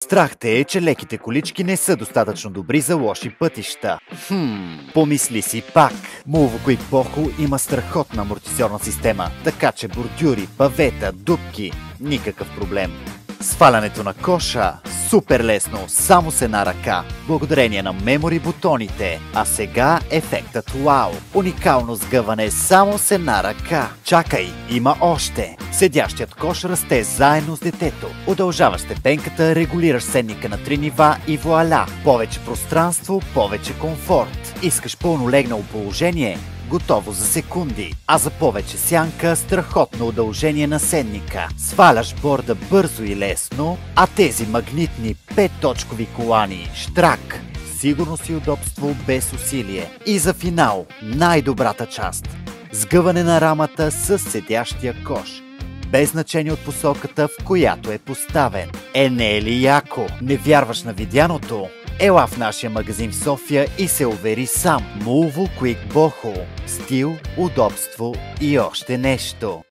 Страх те е, че леките колички не са достатъчно добри за лоши пътища. Помисли си пак. Volvo Quick Bocho има страхотна амортизорна система, така че бордюри, павета, дупки – никакъв проблем. Свалянето на коша – супер лесно, само с една ръка, благодарение на мемори бутоните. А сега ефектът вау! Уникално сгъване само с една ръка. Чакай, има още! Седящият кош расте заедно с детето. Удължаваш степенката, регулираш седника на 3 нива и вуаля! Повече пространство, повече комфорт. Искаш пълно легнало положение? Готово за секунди. А за повече сянка, страхотно удължение на седника. Сваляш борда бързо и лесно, а тези магнитни 5-точкови колани – штрак. Сигурност и удобство без усилие. И за финал, най-добрата част – сгъване на рамата с седящия кош. Без значение от посоката, в която е поставен. Не е ли яко? Не вярваш на видяното? Ела в нашия магазин в София и се увери сам. Volvo Quick Bocho. Стил, удобство и още нещо.